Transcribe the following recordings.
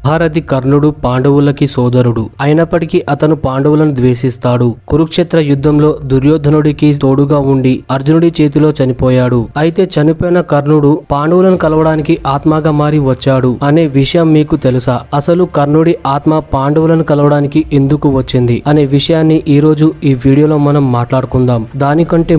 మహారథి కర్ణుడు పాండవులకి సోదరుడు అయినప్పటికీ అతను పాండవులను ద్వేషిస్తాడు. కురుక్షేత్ర యుద్ధంలో దుర్యోధనుడికి తోడుగా ఉండి అర్జునుడి చేతిలో చనిపోయాడు. అయితే చనిపోయిన కర్ణుడు పాండవులను కలవడానికి ఆత్మగా మారి వచ్చాడు అనే విషయం మీకు తెలుసా? అసలు కర్ణుడి ఆత్మ పాండవులను కలవడానికి ఎందుకు వచ్చింది అనే విషయాన్ని ఈ రోజు ఈ వీడియోలో మనం మాట్లాడుకుందాం. దానికంటే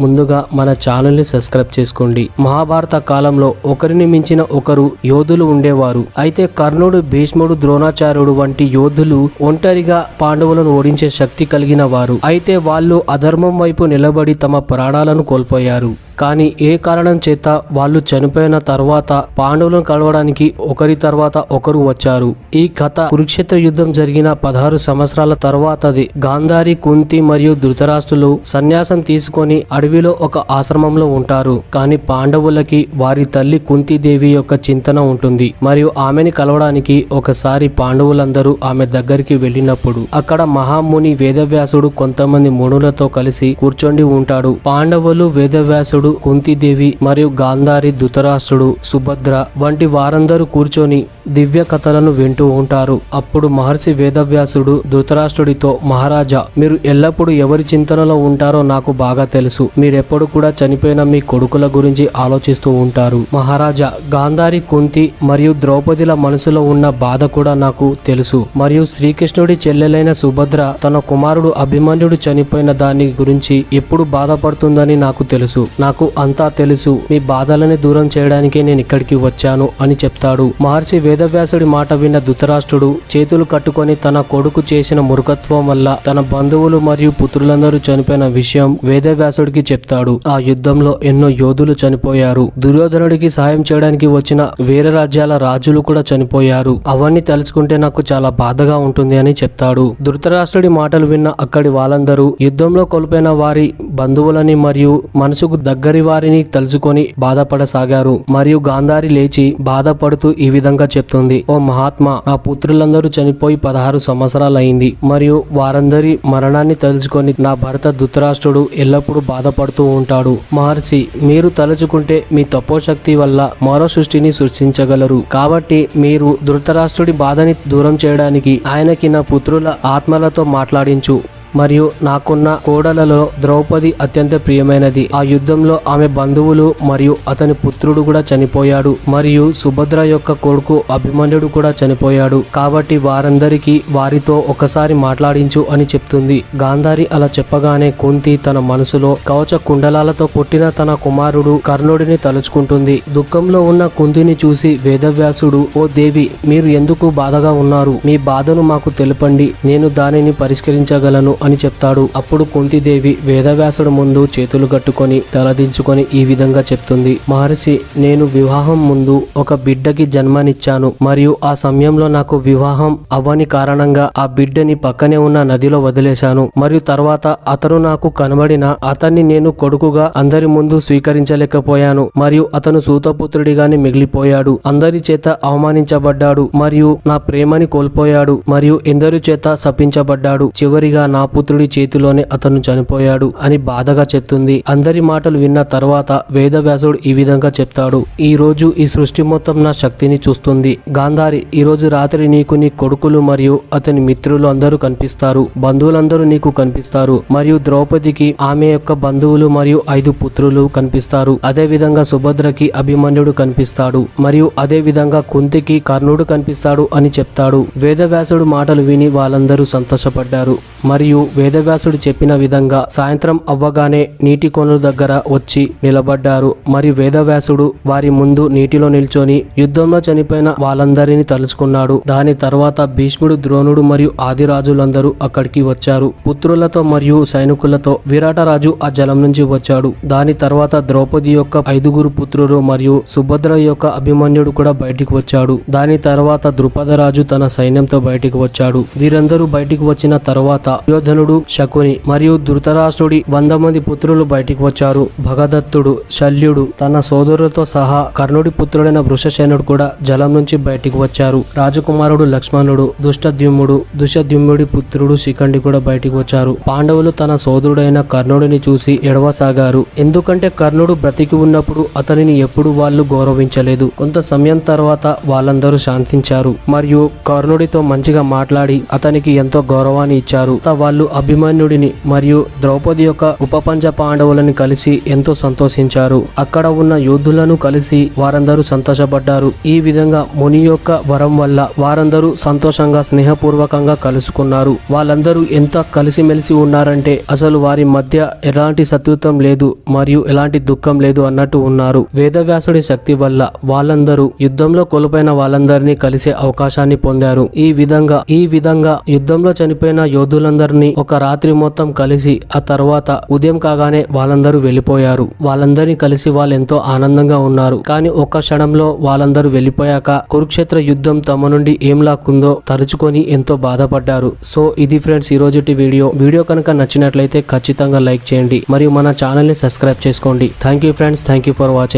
ముందుగా మన ఛానల్ ని సబ్స్క్రైబ్ చేసుకోండి. మహాభారత కాలంలో ఒకరిని మించిన ఒకరు యోధులు ఉండేవారు. అయితే కర్ణుడు, భీష్ముడు, ద్రోణాచార్యుడు వంటి యోధులు ఒంటరిగా పాండవులను ఓడించే శక్తి కలిగిన వారు. అయితే వాళ్ళు అధర్మం వైపు నిలబడి తమ ప్రాణాలను కోల్పోయారు. కానీ ఏ కారణం చేత వాళ్ళు చనిపోయిన తర్వాత పాండవులను కలవడానికి ఒకరి తర్వాత ఒకరు వచ్చారు. ఈ కథ కురుక్షేత్ర యుద్ధం జరిగిన 16 సంవత్సరాల తర్వాతది. గాంధారి, కుంతి మరియు ధృతరాష్ట్రులు సన్యాసం తీసుకొని అడవిలో ఒక ఆశ్రమంలో ఉంటారు. కానీ పాండవులకి వారి తల్లి కుంతీదేవి యొక్క చింతన ఉంటుంది. మరియు ఆమెని కలవడానికి ఒకసారి పాండవులందరూ ఆమె దగ్గరికి వెళ్ళినప్పుడు అక్కడ మహాముని వేదవ్యాసుడు కొంతమంది మునులతో కలిసి కూర్చొని ఉంటాడు. పాండవులు, వేదవ్యాసుడు, కుంతీదేవి మరియు గాంధారి, ధృతరాష్ట్రుడు, సుభద్ర వంటి వారందరూ కూర్చొని దివ్య కథలను వింటూ ఉంటారు. అప్పుడు మహర్షి వేదవ్యాసుడు ధృతరాష్ట్రుడితో, మహారాజా, మీరు ఎల్లప్పుడూ ఎవరి చింతనలో ఉంటారో నాకు బాగా తెలుసు. మీరెప్పుడు కూడా చనిపోయిన మీ కొడుకుల గురించి ఆలోచిస్తూ ఉంటారు. మహారాజా, గాంధారి, కుంతి మరియు ద్రౌపదిల మనసులో ఉన్న బాధ కూడా నాకు తెలుసు. మరియు శ్రీకృష్ణుడి చెల్లెలైన సుభద్ర తన కుమారుడు అభిమన్యుడు చనిపోయిన దాని గురించి ఎప్పుడు బాధపడుతుందని నాకు తెలుసు. నాకు అంతా తెలుసు. మీ బాధలని దూరం చేయడానికే నేను ఇక్కడికి వచ్చాను అని చెప్తాడు. మహర్షి వేదవ్యాసుడి మాట విన్న ధృతరాష్ట్రుడు చేతులు కట్టుకొని తన కొడుకు చేసిన మూర్ఖత్వం వల్ల తన బంధువులు మరియు పుత్రులందరూ చనిపోయిన విషయం వేదవ్యాసుడికి చెప్తాడు. ఆ యుద్ధంలో ఎన్నో యోధులు చనిపోయారు. దుర్యోధనుడికి సహాయం చేయడానికి వచ్చిన వేరే రాజ్యాల రాజులు కూడా చనిపోయారు. అవన్నీ తలుచుకుంటే నాకు చాలా బాధగా ఉంటుంది అని చెప్తాడు. ధృతరాష్ట్రుడి మాటలు విన్న అక్కడి వాళ్ళందరూ యుద్ధంలో కోల్పోయిన వారి బంధువులని మరియు మనసుకు దగ్గరి వారిని తలుచుకొని బాధపడసాగారు. మరియు గాంధారి లేచి బాధపడుతూ ఈ విధంగా చెప్తుంది, ఓ మహాత్మా, నా పుత్రులందరూ చనిపోయి 16 సంవత్సరాలైంది. మరియు వారందరి మరణాన్ని తలుచుకొని నా భర్త ధృతరాష్ట్రుడు ఎల్లప్పుడూ బాధపడుతూ ఉంటాడు. మహర్షి, మీరు తలుచుకుంటే మీ తపోశక్తి వల్ల మరో సృష్టిని సృష్టించగలరు. కాబట్టి మీరు ధృతరాష్ట్రుడి బాధని దూరం చేయడానికి ఆయనకి నా పుత్రుల ఆత్మలతో మాట్లాడించు. మరియు నాకున్న కోడలలో ద్రౌపది అత్యంత ప్రియమైనది. ఆ యుద్ధంలో ఆమె బంధువులు మరియు అతని పుత్రుడు కూడా చనిపోయాడు. మరియు సుభద్ర యొక్క కొడుకు అభిమన్యుడు కూడా చనిపోయాడు. కాబట్టి వారందరికీ వారితో ఒకసారి మాట్లాడించు అని చెప్తుంది. గాంధారి అలా చెప్పగానే కుంతి తన మనసులో కవచ కుండలాలతో పుట్టిన తన కుమారుడు కర్ణుడిని తలుచుకుంటుంది. దుఃఖంలో ఉన్న కుంతిని చూసి వేదవ్యాసుడు, ఓ దేవి, మీరు ఎందుకు బాధగా ఉన్నారు? మీ బాధను మాకు తెలపండి, నేను దానిని పరిష్కరించగలను అని చెప్తాడు. అప్పుడు కుంతిదేవి వేదవ్యాసుడు ముందు చేతులు కట్టుకొని తలదించుకొని ఈ విధంగా చెప్తుంది, మహర్షి, నేను వివాహం ముందు ఒక బిడ్డకి జన్మనిచ్చాను. మరియు ఆ సమయంలో నాకు వివాహం అవ్వని కారణంగా ఆ బిడ్డని పక్కనే ఉన్న నదిలో వదిలేశాను. మరియు తర్వాత అతను నాకు కనబడిన అతన్ని నేను కొడుకుగా అందరి ముందు స్వీకరించలేకపోయాను. మరియు అతను సూతపుత్రుడిగానే మిగిలిపోయాడు. అందరి చేత అవమానించబడ్డాడు మరియు నా ప్రేమని కోల్పోయాడు. మరియు ఎందరి చేత శపించబడ్డాడు. చివరిగా నా పుత్రుడి చేతిలోనే అతను చనిపోయాడు అని బాధగా చెప్తుంది. అందరి మాటలు విన్న తర్వాత వేదవ్యాసుడు ఈ విధంగా చెప్తాడు, ఈ రోజు ఈ సృష్టి మొత్తం నా శక్తిని చూస్తుంది. గాంధారి, ఈ రోజు రాత్రి నీకు నీ కొడుకులు మరియు అతని మిత్రులు అందరూ కనిపిస్తారు. బంధువులందరూ నీకు కనిపిస్తారు. మరియు ద్రౌపదికి ఆమె యొక్క బంధువులు మరియు 5 పుత్రులు కనిపిస్తారు. అదే విధంగా సుభద్రకి అభిమన్యుడు కనిపిస్తాడు. మరియు అదే విధంగా కుంతికి కర్ణుడు కనిపిస్తాడు అని చెప్తాడు. వేదవ్యాసుడు మాటలు విని వాళ్ళందరూ సంతోషపడ్డారు. మరియు వేదవ్యాసుడు చెప్పిన విధంగా సాయంత్రం అవ్వగానే నీటి కొనుల దగ్గర వచ్చి నిలబడ్డారు. మరియు వేదవ్యాసుడు వారి ముందు నీటిలో నిల్చొని యుద్ధంలో చనిపోయిన వాళ్ళందరినీ తలుచుకున్నాడు. దాని తర్వాత భీష్ముడు, ద్రోణుడు మరియు ఆదిరాజులందరూ అక్కడికి వచ్చారు. పుత్రులతో మరియు సైనికులతో విరాటరాజు ఆ జలం నుంచి వచ్చాడు. దాని తర్వాత ద్రౌపది యొక్క 5 పుత్రులు మరియు సుభద్ర యొక్క అభిమన్యుడు కూడా బయటికి వచ్చాడు. దాని తర్వాత ద్రుపదరాజు తన సైన్యంతో బయటికి వచ్చాడు. వీరందరూ బయటికి వచ్చిన తర్వాత దుర్యోధనుడు, శకుని మరియు ధృతరాష్ట్రుడి 100 మంది పుత్రులు బయటికి వచ్చారు. భగదత్తుడు, శల్యుడు తన సోదరులతో సహా కర్ణుడి పుత్రుడైన వృషసేనుడు కూడా జలం నుంచి బయటికి వచ్చారు. రాజకుమారుడు లక్ష్మణుడు, దుష్టద్యుమ్నుడి పుత్రుడు శిఖండి కూడా బయటికి వచ్చారు. పాండవులు తన సోదరుడైన కర్ణుడిని చూసి ఎడవసాగారు. ఎందుకంటే కర్ణుడు బ్రతికి ఉన్నప్పుడు అతనిని ఎప్పుడు వాళ్ళు గౌరవించలేదు. కొంత సమయం తర్వాత వాళ్ళందరూ శాంతించారు మరియు కర్ణుడితో మంచిగా మాట్లాడి అతనికి ఎంతో గౌరవాన్ని ఇచ్చారు. వాళ్ళు అభిమన్యుడిని మరియు ద్రౌపది యొక్క ఉపపంచ పాండవులని కలిసి ఎంతో సంతోషించారు. అక్కడ ఉన్న యోధులను కలిసి వారందరూ సంతోషపడ్డారు. ఈ విధంగా ముని యొక్క వరం వల్ల వారందరూ సంతోషంగా స్నేహపూర్వకంగా కలుసుకున్నారు. వాళ్ళందరూ ఎంత కలిసిమెలిసి ఉన్నారంటే అసలు వారి మధ్య ఎలాంటి శత్రుత్వం లేదు మరియు ఎలాంటి దుఃఖం లేదు అన్నట్టు ఉన్నారు. వేదవ్యాసుడి శక్తి వల్ల వాళ్ళందరూ యుద్ధంలో కోల్పోయిన వాళ్ళందరినీ కలిసే అవకాశాన్ని పొందారు. ఈ విధంగా యుద్ధంలో చనిపోయిన యోధులందరినీ ఒక రాత్రి మొత్తం కలిసి ఆ తర్వాత ఉదయం కాగానే వాళ్ళందరూ వెళ్ళిపోయారు. వాళ్ళందరినీ కలిసి వాళ్ళు ఎంతో ఆనందంగా ఉన్నారు. కానీ ఒక్క క్షణంలో వాళ్ళందరూ వెళ్ళిపోయాక కురుక్షేత్ర యుద్ధం తమ నుండి ఏం లాక్కుందో తలుచుకొని ఎంతో బాధపడ్డారు. సో ఇది ఫ్రెండ్స్ ఈ రోజుటి వీడియో కనుక నచ్చినట్లయితే ఖచ్చితంగా లైక్ చేయండి మరియు మన ఛానల్ ని సబ్స్క్రైబ్ చేసుకోండి. Thank you friends, thank you for watching.